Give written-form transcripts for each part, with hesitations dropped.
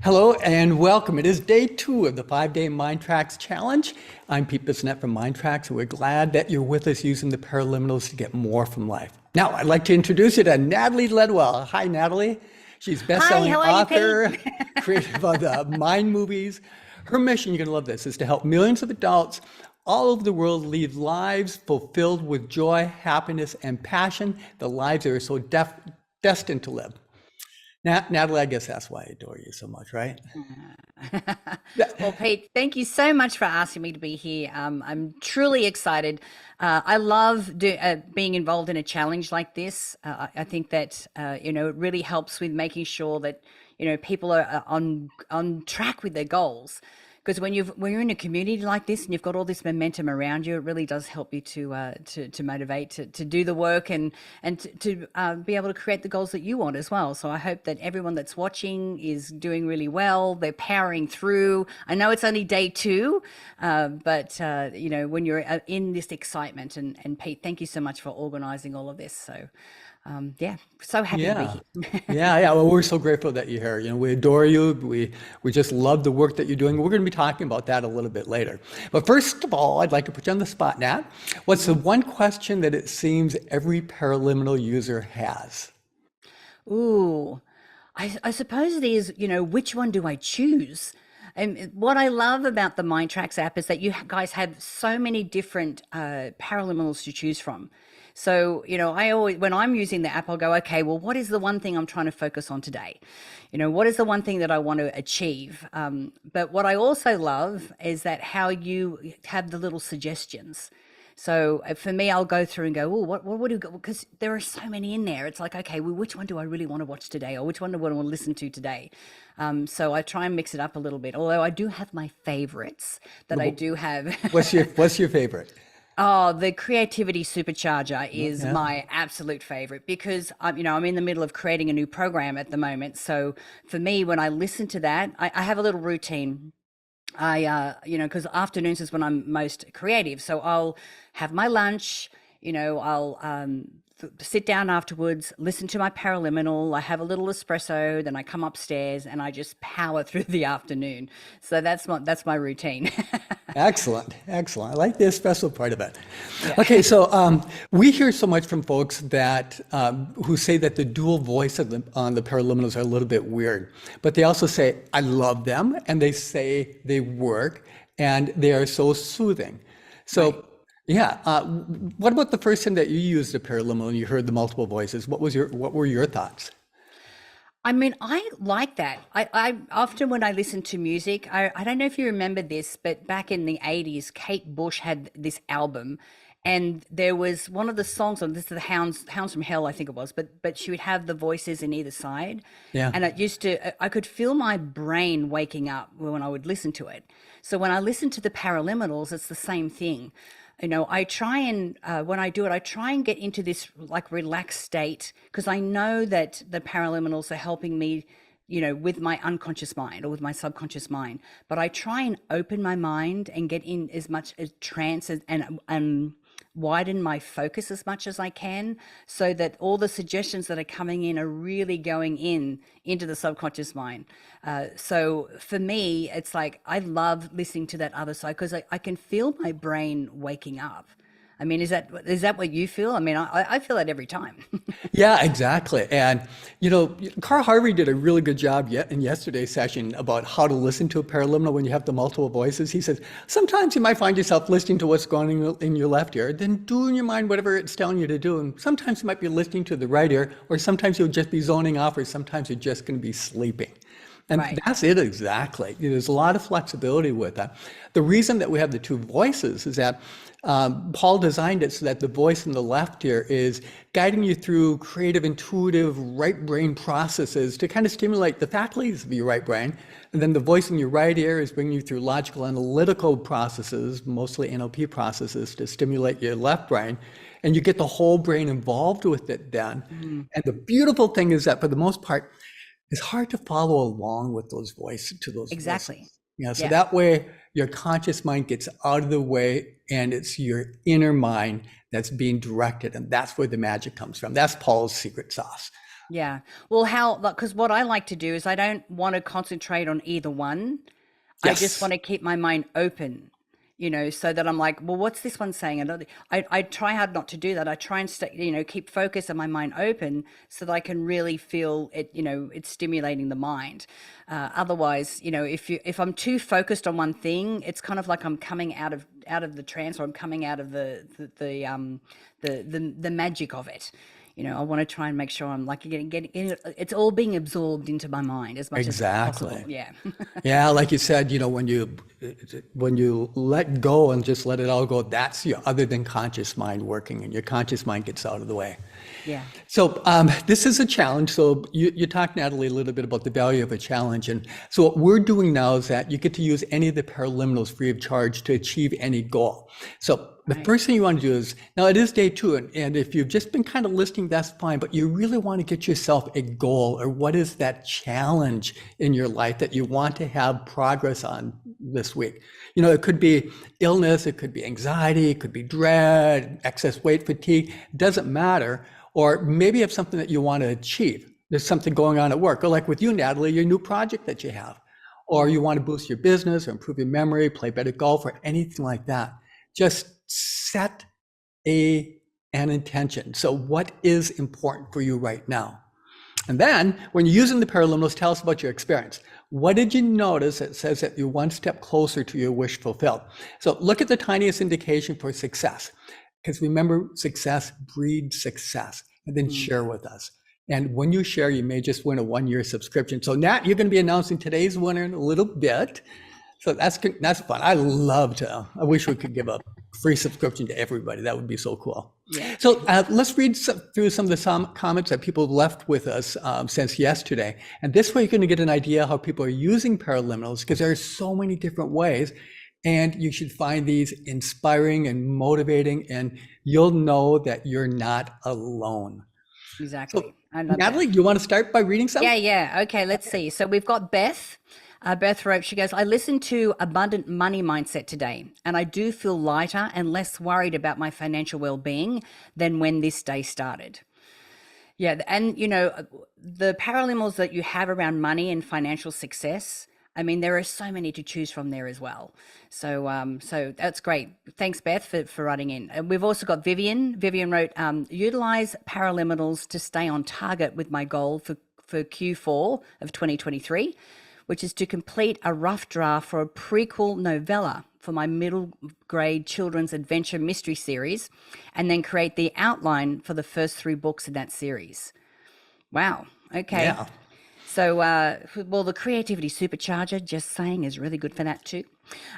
Hello and welcome. It is day 2 of the 5-day MINDTRX challenge. I'm Pete Bissonette from MINDTRX, and we're glad that you're with us using the paraliminals to get more from life. Now, I'd like to introduce you to Natalie Ledwell. Hi, Natalie. She's Hi, best-selling how are you, author, Pete? creator of the Mind movies. Her mission, you're going to love this, is to help millions of adults all over the world lead lives fulfilled with joy, happiness, and passion, the lives they are so destined to live. Natalie, I guess that's why I adore you so much, right? Well, Pete, thank you so much for asking me to be here. I'm truly excited. I love being involved in a challenge like this. I think that it really helps with making sure that people are on track with their goals. Because when you're in a community like this and you've got all this momentum around you, it really does help you to motivate to do the work and to be able to create the goals that you want as well. So I hope that everyone that's watching is doing really well. They're powering through. I know it's only day 2, but when you're in this excitement, and Pete, thank you so much for organizing all of this. So so happy to be Yeah. here. Yeah. Well, we're so grateful that you're here. We adore you. We just love the work that you're doing. We're going to be talking about that a little bit later. But first of all, I'd like to put you on the spot, Nat. What's the one question that it seems every paraliminal user has? Ooh, I suppose it is, which one do I choose? And what I love about the MindTRX app is that you guys have so many different paraliminals to choose from. So, I always, when I'm using the app, I'll go, okay, well, what is the one thing I'm trying to focus on today? What is the one thing that I want to achieve? But what I also love is that how you have the little suggestions. So for me, I'll go through and go, oh, what would you go? Because there are so many in there. It's like, okay, well, which one do I really want to watch today? Or which one do I want to listen to today? So I try and mix it up a little bit. Although I do have my favorites that I do have. What's your favorite? Oh, the creativity supercharger is Yeah. my absolute favorite because I'm in the middle of creating a new program at the moment. So for me, when I listen to that, I have a little routine. Because afternoons is when I'm most creative. So I'll have my lunch, I'll sit down afterwards, listen to my paraliminal. I have a little espresso, then I come upstairs and I just power through the afternoon. So that's my routine. Excellent. I like the espresso part of it. Yeah. Okay, so we hear so much from folks that who say that the dual voice on the paraliminals are a little bit weird, but they also say, I love them, and they say they work, and they are so soothing. So, Right. yeah, what about the first time that you used a paraliminal and you heard the multiple voices? What were your thoughts? I mean, I like that. I often when I listen to music, I don't know if you remember this, but back in the 80s, Kate Bush had this album and there was one of the songs on this is the Hounds from Hell, I think it was, but she would have the voices in either side. Yeah. And I could feel my brain waking up when I would listen to it. So when I listen to the paraliminals, it's the same thing. I try and when I do it, I try and get into this like relaxed state because I know that the paraliminals are helping me, with my unconscious mind or with my subconscious mind. But I try and open my mind and get in as much as trance and widen my focus as much as I can so that all the suggestions that are coming in are really going into the subconscious mind. So for me, it's like I love listening to that other side because I can feel my brain waking up. I mean, is that what you feel? I mean, I feel that every time. Yeah, exactly. And, Carl Harvey did a really good job yet in yesterday's session about how to listen to a paraliminal when you have the multiple voices. He says, sometimes you might find yourself listening to what's going on in your left ear, then do in your mind whatever it's telling you to do. And sometimes you might be listening to the right ear, or sometimes you'll just be zoning off, or sometimes you're just going to be sleeping. And Right. that's it exactly. There's a lot of flexibility with that. The reason that we have the two voices is that Paul designed it so that the voice in the left ear is guiding you through creative, intuitive, right brain processes to kind of stimulate the faculties of your right brain. And then the voice in your right ear is bringing you through logical, analytical processes, mostly NLP processes, to stimulate your left brain. And you get the whole brain involved with it then. Mhm. And the beautiful thing is that for the most part, it's hard to follow along with those voices to those voices. Exactly. So Yeah. that way your conscious mind gets out of the way and it's your inner mind that's being directed. And that's where the magic comes from. That's Paul's secret sauce. Yeah. Well, how, because what I like to do is I don't want to concentrate on either one. I just Yes, want to keep my mind open, so that I'm like, well, what's this one saying? I try hard not to do that. I try and stay, keep focus and my mind open so that I can really feel it, it's stimulating the mind. Otherwise, if I'm too focused on one thing, it's kind of like I'm coming out of the trance, or I'm coming out of the magic of it. I want to try and make sure I'm like getting it's all being absorbed into my mind as much as possible. exactly. Yeah. Yeah, like you said, when you let go and just let it all go, that's your other than conscious mind working, and your conscious mind gets out of the way. Yeah. So this is a challenge. So you talked, Natalie, a little bit about the value of a challenge. And so what we're doing now is that you get to use any of the paraliminals free of charge to achieve any goal. So the Right. first thing you want to do is, now it is day 2, and if you've just been kind of listening, that's fine, but you really want to get yourself a goal, or what is that challenge in your life that you want to have progress on this week. It could be illness, it could be anxiety, it could be dread, excess weight, fatigue, it doesn't matter. Or maybe you have something that you want to achieve. There's something going on at work, or like with you, Natalie, your new project that you have, or you want to boost your business or improve your memory, play better golf, or anything like that. Just set an intention. So what is important for you right now? And then when you're using the paraliminals, tell us about your experience. What did you notice that says that you're one step closer to your wish fulfilled? So look at the tiniest indication for success, because remember, success breeds success, and then share with us. And when you share, you may just win a 1-year subscription. So Nat, you're going to be announcing today's winner in a little bit. So that's fun. I wish we could give a free subscription to everybody. That would be so cool. Yeah. So let's read through some of the comments that people have left with us since yesterday. And this way you're going to get an idea how people are using paraliminals, because there are so many different ways. And you should find these inspiring and motivating, and you'll know that you're not alone. Exactly. So, I love that. Natalie, you want to start by reading some? Yeah. Okay, let's see. So we've got Beth. Beth wrote, she goes, I listened to Abundant Money Mindset today, and I do feel lighter and less worried about my financial well-being than when this day started. Yeah, and the parallels that you have around money and financial success, I mean, there are so many to choose from there as well. So that's great. Thanks, Beth, for writing in. And we've also got Vivian. Vivian wrote, utilize paraliminals to stay on target with my goal for Q4 of 2023, which is to complete a rough draft for a prequel novella for my middle grade children's adventure mystery series, and then create the outline for the first 3 books in that series. Wow. Okay. Yeah. So, well, the creativity supercharger, just saying, is really good for that too.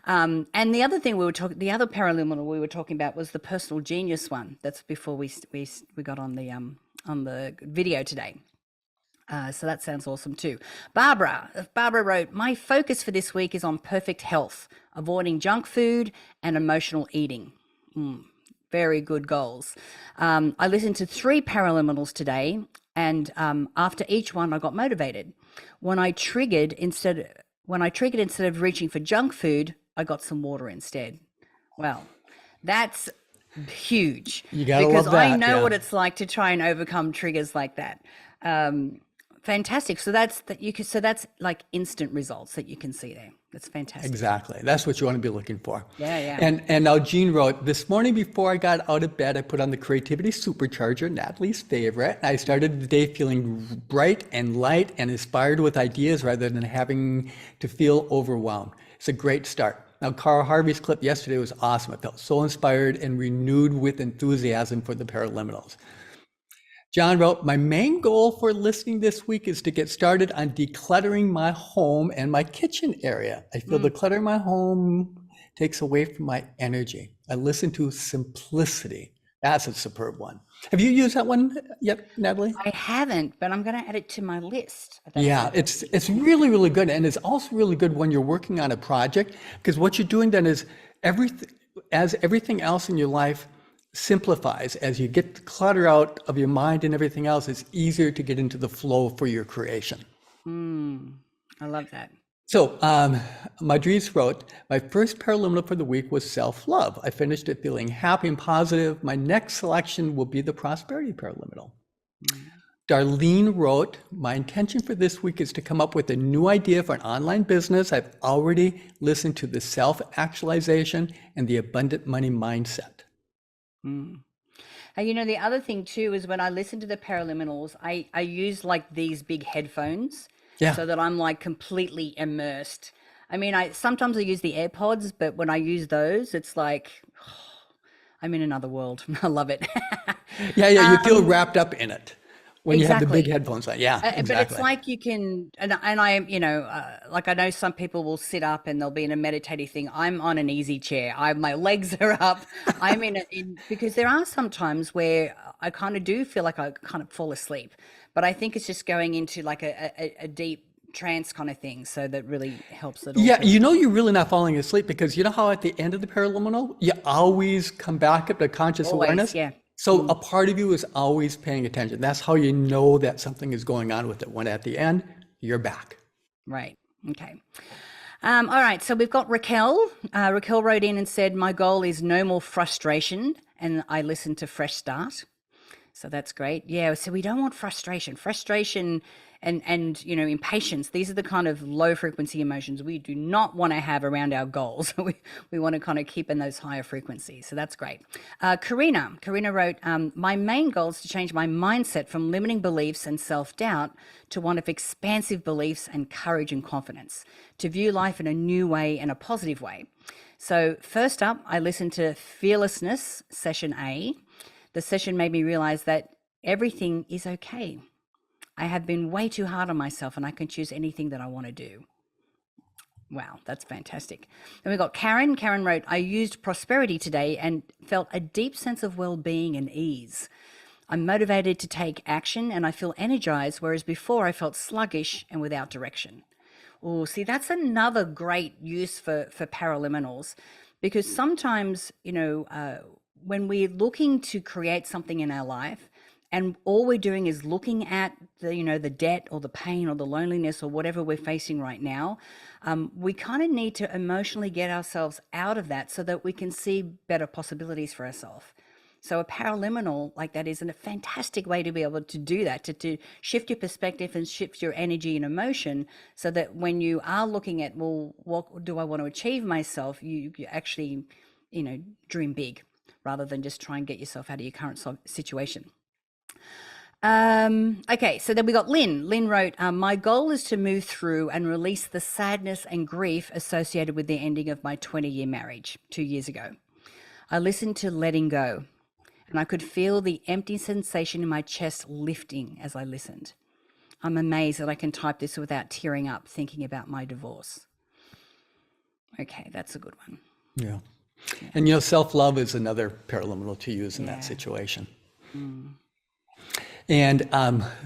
And the other thing the other paraliminal we were talking about was the personal genius one. That's before we got on the video today. So that sounds awesome too. Barbara wrote, my focus for this week is on perfect health, avoiding junk food and emotional eating. Very good goals. I listened to 3 paraliminals today, and after each one, I got motivated. When I triggered, instead of reaching for junk food, I got some water instead. Well, that's huge. You gotta because love that, I know yeah. what it's like to try and overcome triggers like that. Fantastic. So that's like instant results that you can see there. That's fantastic. Exactly. That's what you want to be looking for. Yeah. And now Jean wrote, this morning before I got out of bed, I put on the creativity supercharger, Natalie's favorite. I started the day feeling bright and light and inspired with ideas rather than having to feel overwhelmed. It's a great start. Now, Carl Harvey's clip yesterday was awesome. I felt so inspired and renewed with enthusiasm for the paraliminals. John wrote, my main goal for listening this week is to get started on decluttering my home and my kitchen area. I feel decluttering my home takes away from my energy. I listen to simplicity. That's a superb one. Have you used that one yet, Natalie? I haven't, but I'm going to add it to my list. Yeah, it's really, really good. And it's also really good when you're working on a project, because what you're doing then is everything else in your life simplifies. As you get the clutter out of your mind and everything else, it's easier to get into the flow for your creation. I love that. So Madriz wrote, my first paraliminal for the week was self-love. I finished it feeling happy and positive. My next selection will be the prosperity paraliminal. Darlene wrote, my intention for this week is to come up with a new idea for an online business. I've already listened to the self-actualization and the abundant money mindset. And the other thing too is when I listen to the paraliminals, I use like these big headphones so that I'm like completely immersed. I mean, sometimes I use the AirPods, but when I use those, it's like I'm in another world. I love it. You feel wrapped up in it when you have the big Exactly. headphones on. Yeah, But it's exactly. like you can, and I, like I know some people will sit up and they'll be in a meditative thing. I'm on an easy chair. My legs are up. I'm because there are some times where I kind of do feel like I kind of fall asleep, but I think it's just going into like a deep trance kind of thing. So that really helps it Yeah, also. you're really not falling asleep because you know how at the end of the paraliminal, you always come back up to conscious Always, awareness? yeah. So a part of you is always paying attention. That's how you know that something is going on with it. When at the end, you're back. Right. Okay. All right. So we've got Raquel. Raquel wrote in and said, my goal is no more frustration. And I listened to Fresh Start. So that's great. Yeah. So we don't want frustration and impatience. These are the kind of low frequency emotions we do not want to have around our goals. we want to kind of keep in those higher frequencies. So that's great. Karina wrote, my main goal is to change my mindset from limiting beliefs and self-doubt to one of expansive beliefs and courage and confidence, to view life in a new way and a positive way. So first up, I listened to Fearlessness Session A. The session made me realize that everything is okay. I have been way too hard on myself and I can choose anything that I want to do. Wow, that's fantastic. Then we got Karen. Karen wrote, I used prosperity today and felt a deep sense of well-being and ease. I'm motivated to take action and I feel energized, whereas before I felt sluggish and without direction. Oh, see, that's another great use for paraliminals, because sometimes, when we're looking to create something in our life and all we're doing is looking at the debt or the pain or the loneliness or whatever we're facing right now, we kind of need to emotionally get ourselves out of that so that we can see better possibilities for ourselves. So a paraliminal like that is a fantastic way to be able to do that, to shift your perspective and shift your energy and emotion so that when you are looking at, well, what do I want to achieve myself, you actually, dream big rather than just try and get yourself out of your current situation. Okay, so then we got Lynn. Lynn wrote, my goal is to move through and release the sadness and grief associated with the ending of my 20-year marriage 2 years ago. I listened to Letting Go, and I could feel the empty sensation in my chest lifting as I listened. I'm amazed that I can type this without tearing up thinking about my divorce. Okay, that's a good one. Yeah. And self-love is another paraliminal to use in that situation. And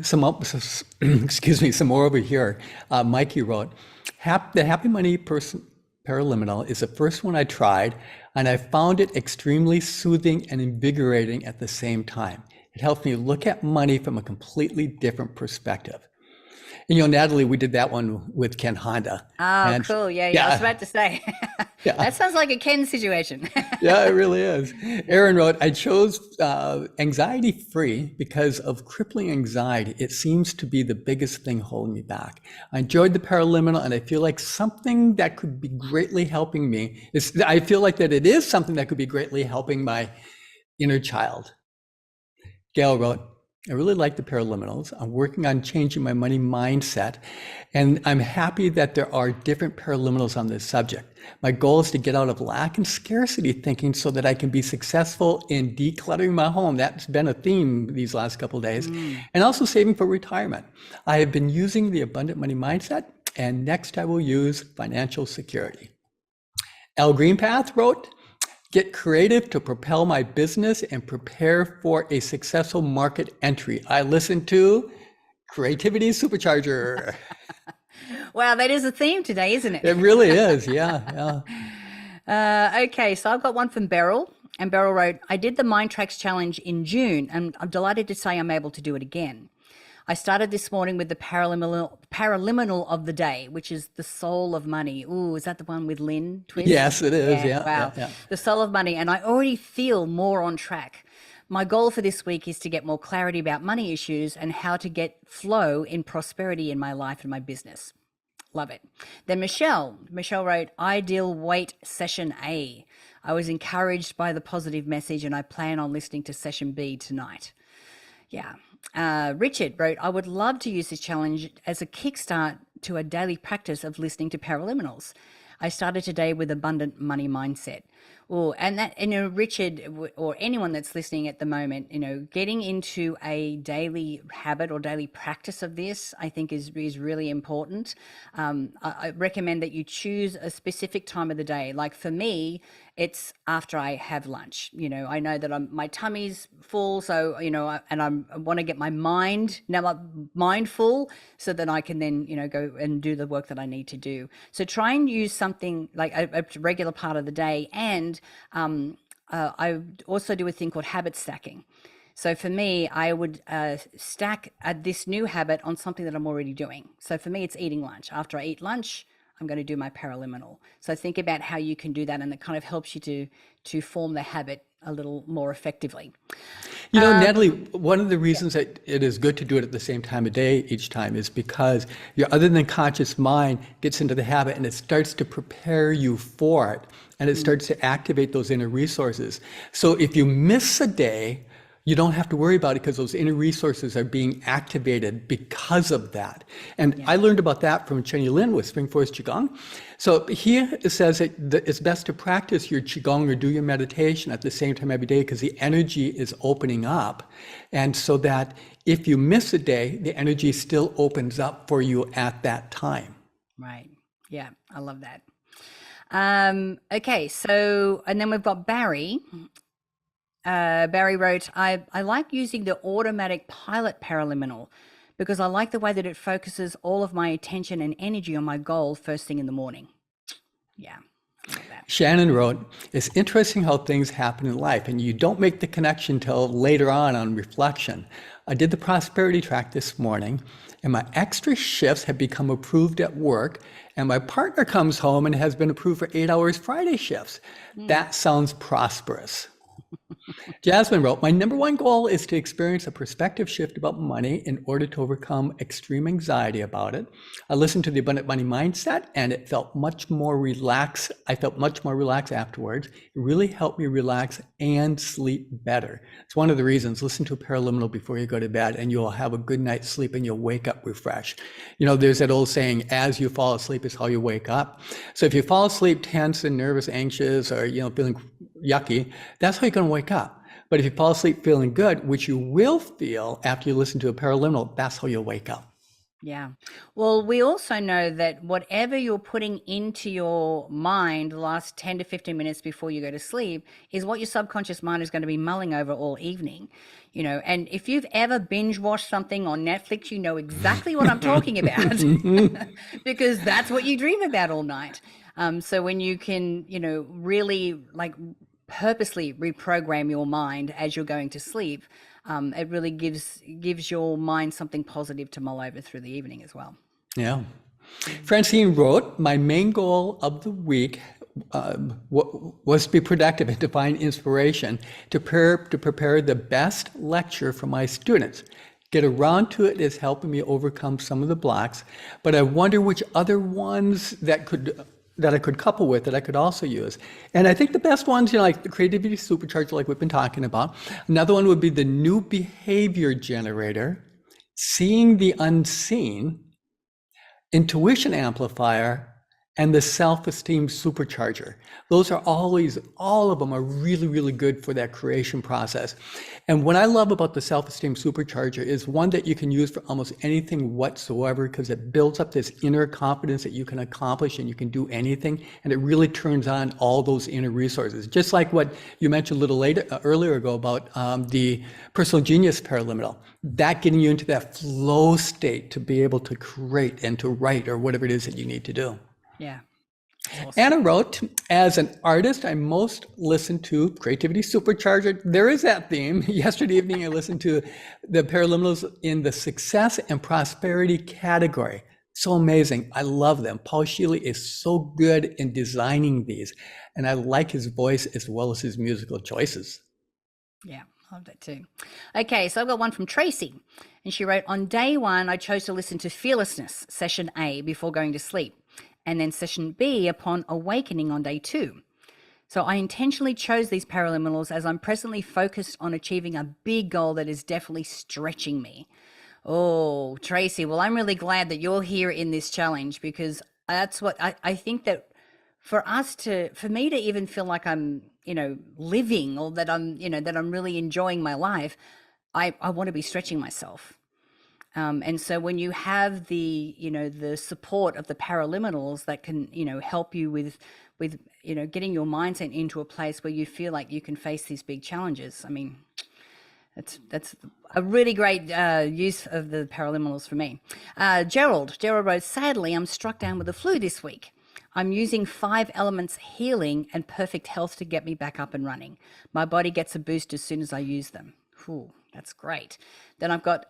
some more over here. Mikey wrote, the Happy Money Person paraliminal is the first one I tried, and I found it extremely soothing and invigorating at the same time. It helped me look at money from a completely different perspective. And Natalie, we did that one with Ken Honda. Oh, cool. Yeah, I was about to say. That sounds like a Ken situation. Yeah, it really is. Aaron wrote, I chose anxiety-free because of crippling anxiety. It seems to be the biggest thing holding me back. I enjoyed the paraliminal, and I feel like something that could be greatly helping me. I feel like that it is something that could be greatly helping my inner child. Gail wrote, I really like the paraliminals. I'm working on changing my money mindset, and I'm happy that there are different paraliminals on this subject. My goal is to get out of lack and scarcity thinking so that I can be successful in decluttering my home. That's been a theme these last couple of days. And also saving for retirement. I have been using the abundant money mindset, and next I will use financial security. L. Greenpath wrote, get creative to propel my business and prepare for a successful market entry. I listen to Creativity Supercharger. Wow, that is a theme today, isn't it? It really is, yeah. Okay, so I've got one from Beryl, and Beryl wrote, I did the MINDTRX challenge in June, and I'm delighted to say I'm able to do it again. I started this morning with the paraliminal of the day, which is the soul of money. Ooh, is that the one with Lynn Twist? Yes, it is. Yeah. Wow. Yeah. The soul of money. And I already feel more on track. My goal for this week is to get more clarity about money issues and how to get flow in prosperity in my life and my business. Love it. Then Michelle wrote, Ideal Weight Session A. I was encouraged by the positive message and I plan on listening to Session B tonight. Yeah. Richard wrote, I would love to use this challenge as a kickstart to a daily practice of listening to paraliminals. I started today with abundant money mindset. Oh, and that, Richard, or anyone that's listening at the moment, getting into a daily habit or daily practice of this, I think is really important. I recommend that you choose a specific time of the day. Like for me, it's after I have lunch. I know that my tummy's full, so and I want to get my mind full, so that I can then go and do the work that I need to do. So try and use something like a regular part of the day. And I also do a thing called habit stacking. So for me, I would stack this new habit on something that I'm already doing. So for me, it's eating lunch. After I eat lunch, I'm going to do my paraliminal. So think about how you can do that, and it kind of helps you to form the habit a little more effectively. Natalie, one of the reasons that it is good to do it at the same time of day each time is because your other than conscious mind gets into the habit and it starts to prepare you for it, and it starts to activate those inner resources. So if you miss a day, you don't have to worry about it because those inner resources are being activated because of that. And I learned about that from Chenny Lin with Spring Forest Qigong. So he says that it's best to practice your Qigong or do your meditation at the same time every day because the energy is opening up. And so that if you miss a day, the energy still opens up for you at that time. Right. Yeah, I love that. Okay, so, and then we've got Barry. Barry wrote, I like using the automatic pilot paraliminal because I like the way that it focuses all of my attention and energy on my goal first thing in the morning. Yeah. I love that. Shannon wrote, it's interesting how things happen in life and you don't make the connection till later on reflection. I did the prosperity track this morning and my extra shifts have become approved at work and my partner comes home and has been approved for 8 hours Friday shifts. That sounds prosperous. Jasmine wrote, my number one goal is to experience a perspective shift about money in order to overcome extreme anxiety about it. I listened to the Abundant Money Mindset and it felt much more relaxed. I felt much more relaxed afterwards. It really helped me relax and sleep better. It's one of the reasons. Listen to a paraliminal before you go to bed and you'll have a good night's sleep and you'll wake up refreshed. There's that old saying, as you fall asleep is how you wake up. So if you fall asleep tense and nervous, anxious, or feeling yucky, that's how you're going to wake up. But if you fall asleep feeling good, which you will feel after you listen to a paraliminal, that's how you'll wake up. Yeah. Well, we also know that whatever you're putting into your mind the last 10 to 15 minutes before you go to sleep is what your subconscious mind is going to be mulling over all evening. And if you've ever binge watched something on Netflix, you know exactly what I'm talking about because that's what you dream about all night. So when you can, really purposely reprogram your mind as you're going to sleep, it really gives your mind something positive to mull over through the evening as well. Yeah. Francine wrote, my main goal of the week was to be productive and to find inspiration to prepare the best lecture for my students. Get around to it is helping me overcome some of the blocks, but I wonder which other ones that I could couple with that I could also use. And I think the best ones, like the creativity supercharger, like we've been talking about. Another one would be the new behavior generator, seeing the unseen, intuition amplifier, and the self-esteem supercharger. Those are all of them are really, really good for that creation process. And what I love about the self-esteem supercharger is one that you can use for almost anything whatsoever because it builds up this inner confidence that you can accomplish and you can do anything. And it really turns on all those inner resources. Just like what you mentioned a little earlier ago about the personal genius paraliminal, that getting you into that flow state to be able to create and to write or whatever it is that you need to do. Yeah. Awesome. Anna wrote, as an artist, I most listen to Creativity Supercharger. There is that theme. Yesterday evening, I listened to the paraliminals in the success and prosperity category. So amazing. I love them. Paul Sheely is so good in designing these, and I like his voice as well as his musical choices. Yeah, Love that too. Okay, so I've got one from Tracy, and she wrote, on day one, I chose to listen to Fearlessness, session A, before going to sleep, and then session B upon awakening on day two. So I intentionally chose these paraliminals as I'm presently focused on achieving a big goal that is definitely stretching me. Oh, Tracy, well, I'm really glad that you're here in this challenge, because that's what I think that for me to even feel like I'm, living, or that I'm, that I'm really enjoying my life, I want to be stretching myself. And so when you have the support of the paraliminals that can, help you with, getting your mindset into a place where you feel like you can face these big challenges. I mean, that's a really great use of the paraliminals for me. Gerald wrote, sadly, I'm struck down with the flu this week. I'm using 5 elements healing and perfect health to get me back up and running. My body gets a boost as soon as I use them. Ooh, that's great. Then I've got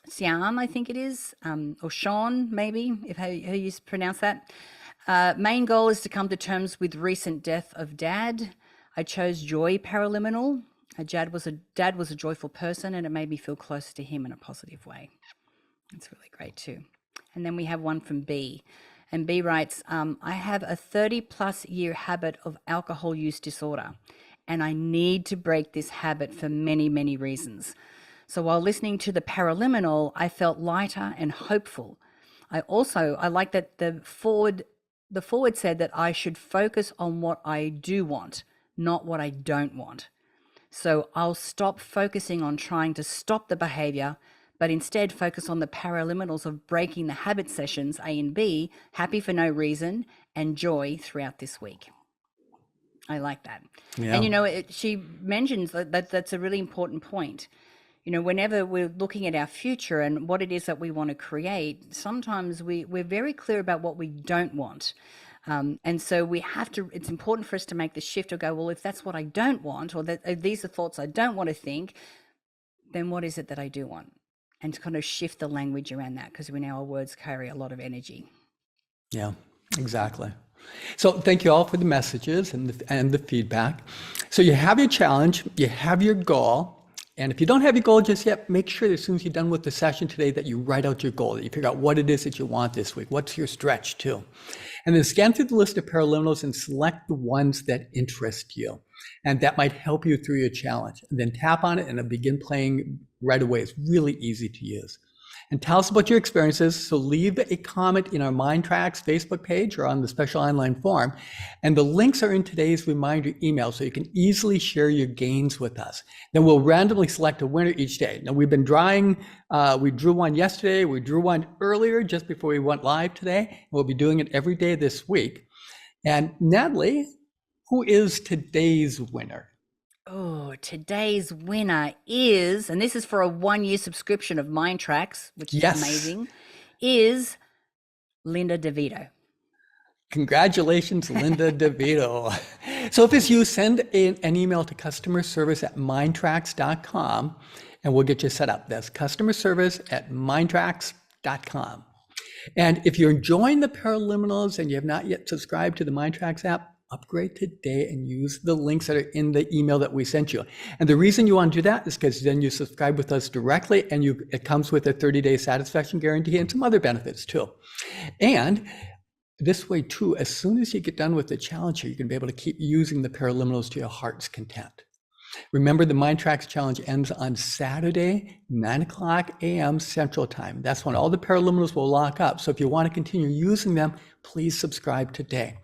Sian, I think it is, or Sean, maybe, if how you pronounce that. Main goal is to come to terms with recent death of Dad. I chose Joy Paraliminal. Dad was a joyful person, and it made me feel closer to him in a positive way. That's really great too. And then we have one from B. And B writes, I have a 30+ year habit of alcohol use disorder, and I need to break this habit for many, many reasons. So while listening to the paraliminal, I felt lighter and hopeful. I like that the forward said that I should focus on what I do want, not what I don't want. So I'll stop focusing on trying to stop the behavior, but instead focus on the paraliminals of breaking the habit sessions A and B, happy for no reason, and joy throughout this week. I like that. Yeah. And, she mentions that's a really important point. Whenever we're looking at our future and what it is that we want to create, sometimes we're very clear about what we don't want. And so it's important for us to make the shift or go, well, if that's what I don't want, or that these are thoughts I don't want to think, then what is it that I do want? And to kind of shift the language around that, because we know our words carry a lot of energy. Yeah, exactly. So thank you all for the messages and the feedback. So you have your challenge, you have your goal. And if you don't have your goal just yet, make sure that as soon as you're done with the session today that you write out your goal, that you figure out what it is that you want this week. What's your stretch too? And then scan through the list of paraliminals and select the ones that interest you. And that might help you through your challenge. And then tap on it and it'll begin playing right away. It's really easy to use. And tell us about your experiences. So leave a comment in our MINDTRX Facebook page or on the special online forum. And the links are in today's reminder email, so you can easily share your gains with us. Then we'll randomly select a winner each day. Now we've been drawing, we drew one yesterday, we drew one earlier just before we went live today. We'll be doing it every day this week. And Natalie, who is today's winner? Oh, today's winner is, and this is for a 1-year subscription of MINDTRX, which is amazing, is Linda DeVito. Congratulations, Linda DeVito. So if it's you, send an email to customerservice@mindtrax.com and we'll get you set up. That's customerservice@mindtrax.com. And if you're enjoying the paraliminals and you have not yet subscribed to the MINDTRX app, upgrade today and use the links that are in the email that we sent you. And the reason you want to do that is because then you subscribe with us directly and it comes with a 30-day satisfaction guarantee and some other benefits too. And this way too, as soon as you get done with the challenge, you're going to be able to keep using the paraliminals to your heart's content. Remember, the MINDTRX challenge ends on Saturday, 9:00 a.m. Central Time. That's when all the paraliminals will lock up. So if you want to continue using them, please subscribe today.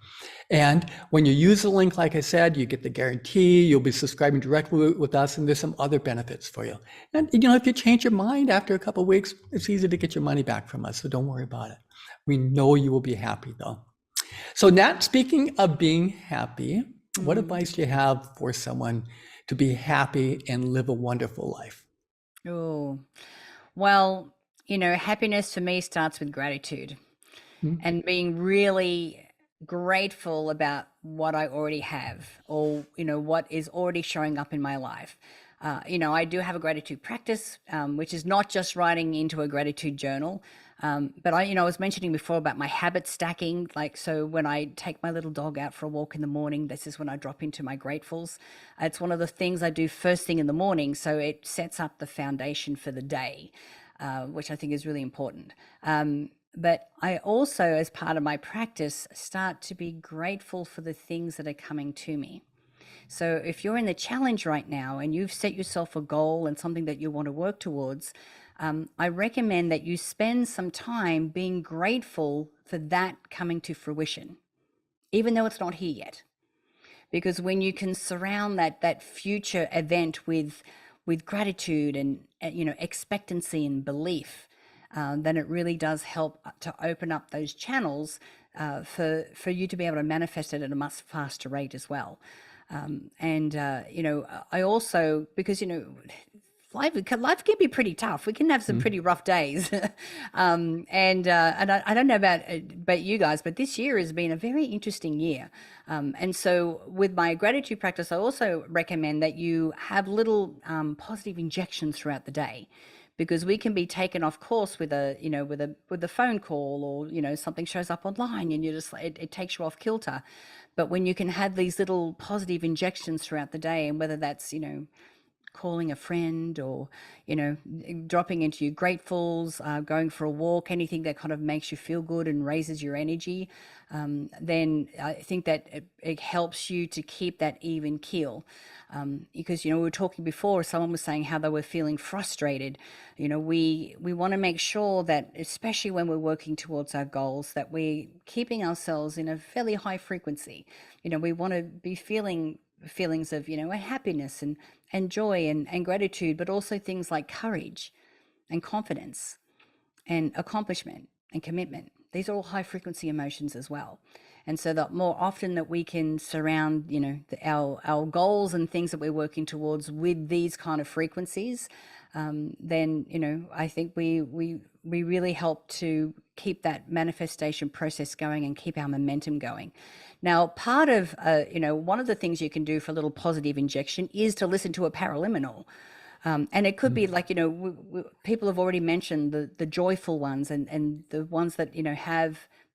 And when you use the link, like I said, you get the guarantee, you'll be subscribing directly with us, and there's some other benefits for you. And if you change your mind after a couple of weeks, it's easy to get your money back from us, so don't worry about it. We know you will be happy though. So Nat, speaking of being happy, what advice do you have for someone to be happy and live a wonderful life? Oh, well, happiness for me starts with gratitude and being really grateful about what I already have, or, what is already showing up in my life. I do have a gratitude practice, which is not just writing into a gratitude journal. But I was mentioning before about my habit stacking. Like, so when I take my little dog out for a walk in the morning, this is when I drop into my gratefuls. It's one of the things I do first thing in the morning. So it sets up the foundation for the day, which I think is really important. But I also, as part of my practice, start to be grateful for the things that are coming to me. So if you're in the challenge right now and you've set yourself a goal and something that you want to work towards, I recommend that you spend some time being grateful for that coming to fruition, even though it's not here yet. Because when you can surround that future event with gratitude and expectancy and belief, then it really does help to open up those channels for you to be able to manifest it at a much faster rate as well. I also, because life can be pretty tough. We can have some pretty rough days. I don't know about you guys, but this year has been a very interesting year. And so with my gratitude practice, I also recommend that you have little positive injections throughout the day, because we can be taken off course with a phone call, or something shows up online and you just it takes you off kilter. But when you can have these little positive injections throughout the day, and whether that's calling a friend, or dropping into your gratefuls, going for a walk, anything that kind of makes you feel good and raises your energy, then I think that it helps you to keep that even keel. Because we were talking before, someone was saying how they were feeling frustrated. We want to make sure that, especially when we're working towards our goals, that we're keeping ourselves in a fairly high frequency. We want to be feeling feelings of happiness and joy and gratitude, but also things like courage and confidence and accomplishment and commitment. These are all high frequency emotions as well. And so the more often that we can surround our goals and things that we're working towards with these kind of frequencies, then I think we really help to keep that manifestation process going and keep our momentum going. Now, part of one of the things you can do for a little positive injection is to listen to a paraliminal. And it could be like, people have already mentioned the joyful ones, and the ones that,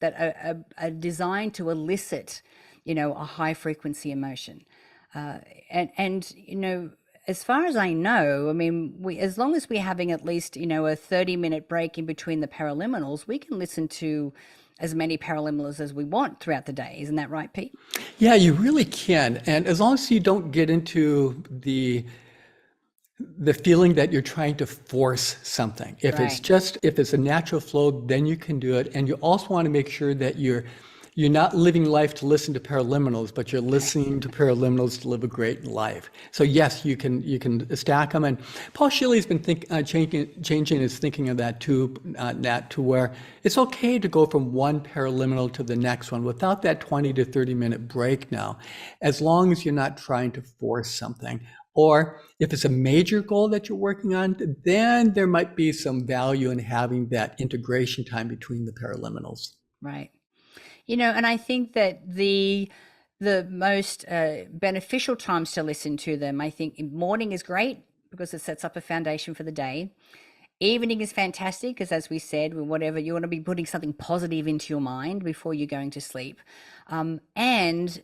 are designed to elicit, a high frequency emotion. As far as I know, I mean, as long as we're having at least, a 30-minute break in between the paraliminals, we can listen to as many paraliminals as we want throughout the day. Isn't that right, Pete? Yeah, you really can. And as long as you don't get into the feeling that you're trying to force something. If it's a natural flow, then you can do it. And you also want to make sure that you're not living life to listen to paraliminals, but you're listening to paraliminals to live a great life. So yes, you can stack them. And Paul Shilley's been changing his thinking of that too, Nat, to where it's okay to go from one paraliminal to the next one without that 20 to 30-minute break now, as long as you're not trying to force something. Or if it's a major goal that you're working on, then there might be some value in having that integration time between the paraliminals. Right. And I think that the most beneficial times to listen to them, I think morning is great because it sets up a foundation for the day. Evening is fantastic because, as we said, whatever you want to be putting something positive into your mind before you're going to sleep. And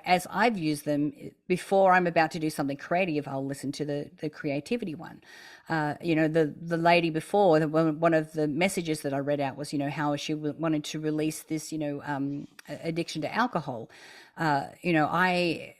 as I've used them, before I'm about to do something creative, I'll listen to the creativity one. The lady before, one of the messages that I read out was, how she wanted to release this, addiction to alcohol. I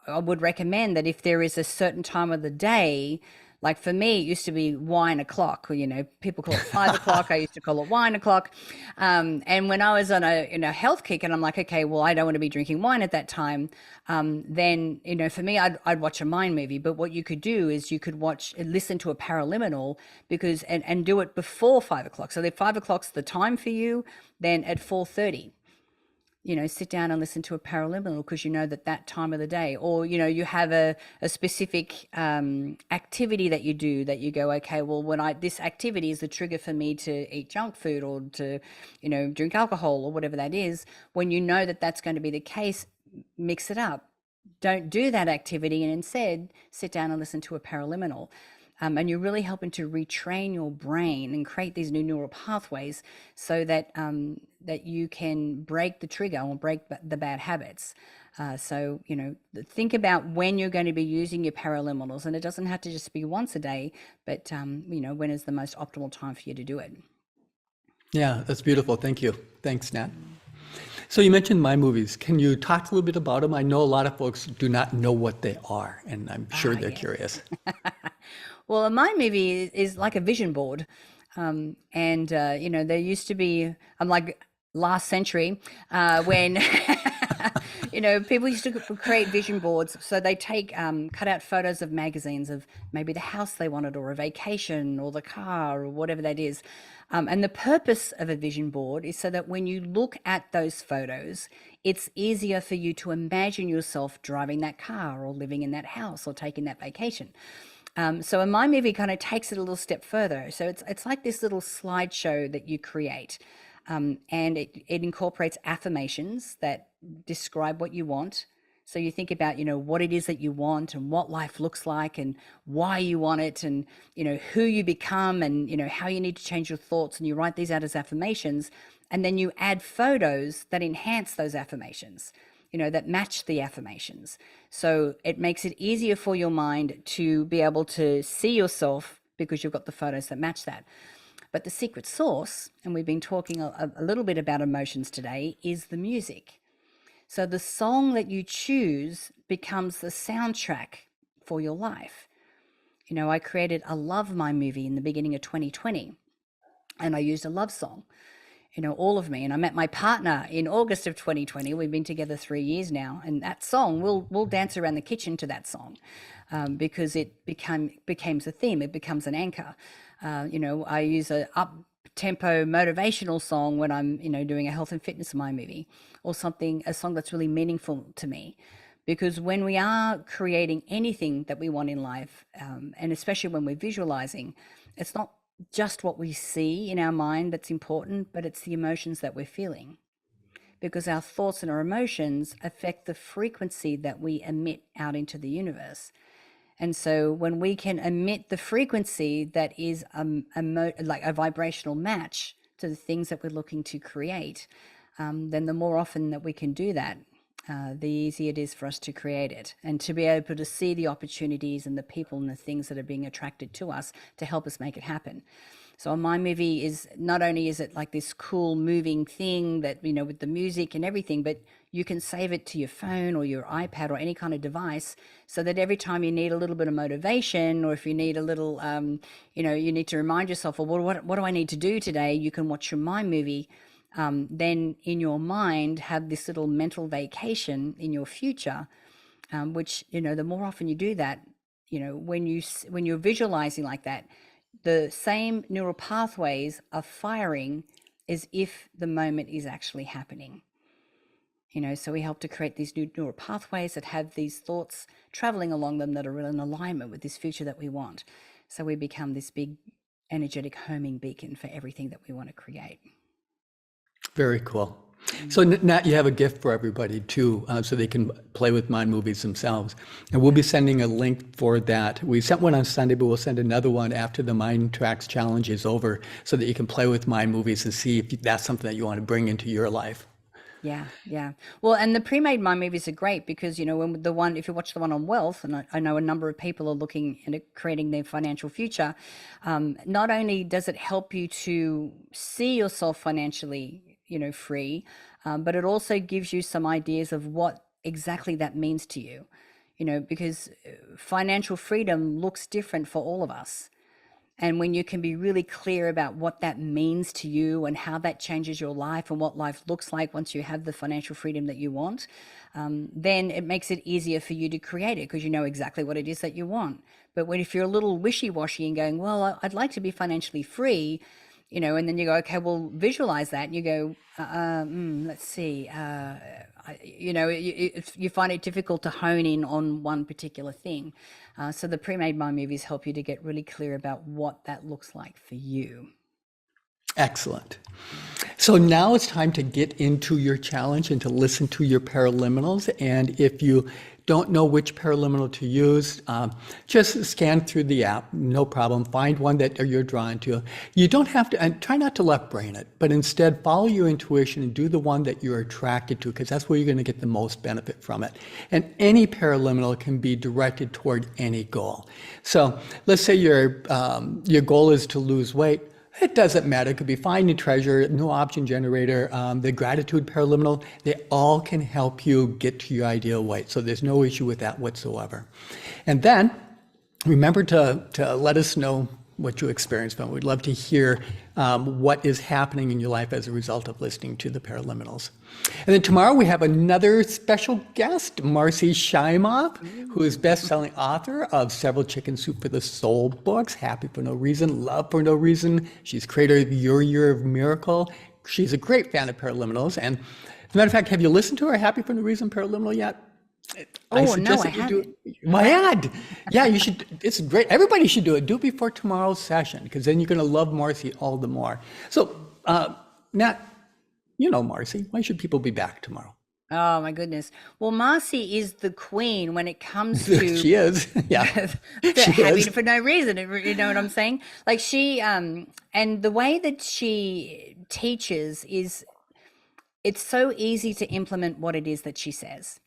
would recommend that if there is a certain time of the day, like for me, it used to be wine o'clock. People call it 5 o'clock. I used to call it wine o'clock. And when I was on a health kick, and I'm like, okay, well, I don't want to be drinking wine at that time. Then for me, I'd watch a mind movie. But what you could do is you could listen to a paraliminal and do it before 5 o'clock. So if 5 o'clock's the time for you, then at 4:30. Sit down and listen to a paraliminal because that time of the day, or, you have a specific activity that you do that you go, okay, well, this activity is the trigger for me to eat junk food or to, drink alcohol or whatever that is. When that's going to be the case, mix it up. don't do that activity and instead sit down and listen to a paraliminal. And you're really helping to retrain your brain and create these new neural pathways so that that you can break the trigger or break the bad habits. So, think about when you're going to be using your paraliminals, and it doesn't have to just be once a day, but, when is the most optimal time for you to do it? Yeah, that's beautiful. Thank you. Thanks, Nat. So you mentioned My Movies. Can you talk a little bit about them? I know a lot of folks do not know what they are, and I'm sure they're Yes. curious. Well, a mind movie is like a vision board. And, there used to be, I'm like last century, when, people used to create vision boards. So they take cut out photos of magazines of maybe the house they wanted or a vacation or the car or whatever that is. And the purpose of a vision board is so that when you look at those photos, it's easier for you to imagine yourself driving that car or living in that house or taking that vacation. So a mind movie kind of takes it a little step further. So it's like this little slideshow that you create. And it incorporates affirmations that describe what you want. So you think about, what it is that you want and what life looks like and why you want it and, who you become and, how you need to change your thoughts. And you write these out as affirmations. And then you add photos that enhance those affirmations, that match the affirmations. So it makes it easier for your mind to be able to see yourself because you've got the photos that match that. But the secret sauce, and we've been talking a little bit about emotions today, is the music. So the song that you choose becomes the soundtrack for your life. I created a Love My movie in the beginning of 2020, and I used a love song, All of Me. And I met my partner in August of 2020. We've been together 3 years now. And that song, we'll dance around the kitchen to that song because it becomes a theme. It becomes an anchor. I use a up-tempo motivational song when I'm, doing a health and fitness mind movie or a song that's really meaningful to me. Because when we are creating anything that we want in life, and especially when we're visualizing, it's not just what we see in our mind that's important, but it's the emotions that we're feeling. Because our thoughts and our emotions affect the frequency that we emit out into the universe. And so when we can emit the frequency that is like a vibrational match to the things that we're looking to create, then the more often that we can do that, the easier it is for us to create it and to be able to see the opportunities and the people and the things that are being attracted to us to help us make it happen. So a mind movie is not only is it like this cool moving thing that, with the music and everything, but you can save it to your phone or your iPad or any kind of device so that every time you need a little bit of motivation or if you need a little, you need to remind yourself, well, what do I need to do today? You can watch your mind movie. Then in your mind have this little mental vacation in your future, which, the more often you do that, when you're visualizing like that, the same neural pathways are firing as if the moment is actually happening. So we help to create these new neural pathways that have these thoughts traveling along them that are in alignment with this future that we want. So we become this big energetic homing beacon for everything that we want to create. Very cool. So Nat, you have a gift for everybody too, so they can play with mind movies themselves. And we'll be sending a link for that. We sent one on Sunday, but we'll send another one after the MINDTRX challenge is over so that you can play with mind movies and see if that's something that you want to bring into your life. Yeah. Well, and the pre-made mind movies are great because, when if you watch the one on wealth, and I know a number of people are looking at creating their financial future, not only does it help you to see yourself financially, free, but it also gives you some ideas of what exactly that means to you, because financial freedom looks different for all of us. And when you can be really clear about what that means to you and how that changes your life and what life looks like once you have the financial freedom that you want, then it makes it easier for you to create it because you know exactly what it is that you want. But if you're a little wishy-washy and going, well, I'd like to be financially free, and then you go, okay, well, visualize that. And you go, let's see, you find it difficult to hone in on one particular thing. So the pre-made mind movies help you to get really clear about what that looks like for you. Excellent. So now it's time to get into your challenge and to listen to your paraliminals. And if you don't know which paraliminal to use, just scan through the app, no problem. Find one that you're drawn to. You don't have to, and try not to left brain it, but instead follow your intuition and do the one that you're attracted to, because that's where you're going to get the most benefit from it. And any paraliminal can be directed toward any goal. So let's say your goal is to lose weight. It doesn't matter. It could be finding treasure, new option generator, the gratitude paraliminal. They all can help you get to your ideal weight. So there's no issue with that whatsoever. And then remember to let us know what you experienced from it. We'd love to hear what is happening in your life as a result of listening to the paraliminals. And then tomorrow we have another special guest, Marcy Shimoff, who is best-selling author of several Chicken Soup for the Soul books, Happy for No Reason, Love for No Reason. She's creator of Your Year of Miracle. She's a great fan of paraliminals. And as a matter of fact, have you listened to her Happy for No Reason paraliminal yet? I haven't. Yeah, you should. It's great. Everybody should do it. Do it before tomorrow's session, because then you're going to love Marcy all the more. So, Nat, you know Marcy. Why should people be back tomorrow? Oh my goodness. Well, Marcy is the queen when it comes to She is. Yeah. She happy is. for no reason. You know what I'm saying? Like she, and the way that she teaches is, it's so easy to implement what it is that she says.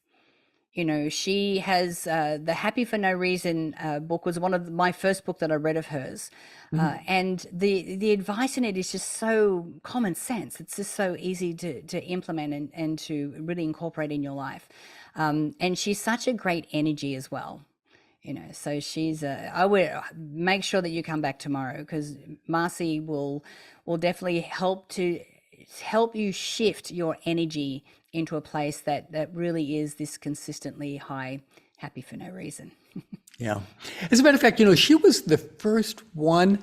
You know, she has the Happy for No Reason book was one of my first book that I read of hers. And the advice in it is just so common sense. It's just so easy to implement and to really incorporate in your life. And she's such a great energy as well. You know, so she's I would make sure that you come back tomorrow, because Marcy will definitely help you shift your energy into a place that really is this consistently high, happy for no reason. Yeah. As a matter of fact, you know, she was the first one,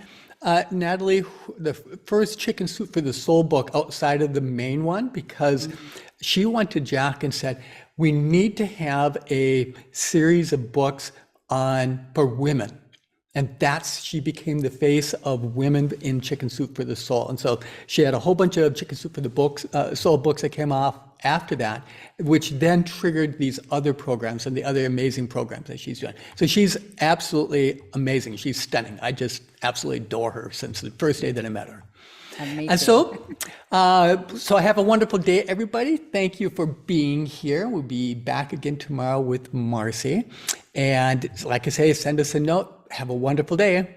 Natalie, the first Chicken Soup for the Soul book outside of the main one, because she went to Jack and said, we need to have a series of books for women. And she became the face of women in Chicken Soup for the Soul. And so she had a whole bunch of Chicken Soup for the Soul books that came off after that, which then triggered these other programs and the other amazing programs that she's doing. So she's absolutely amazing. She's stunning. I just absolutely adore her since the first day that I met her. Amazing. And so have a wonderful day, everybody. Thank you for being here. We'll be back again tomorrow with Marcy. And like I say, send us a note. Have a wonderful day.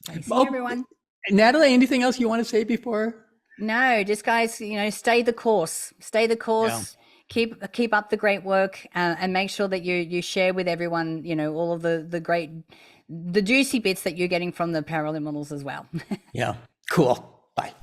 Thanks, everyone. Natalie, anything else you want to say before? No, just guys, you know, stay the course. Yeah. Keep up the great work, and make sure that you share with everyone, you know, all of the juicy bits that you're getting from the paraliminals as well. Yeah, cool. Bye.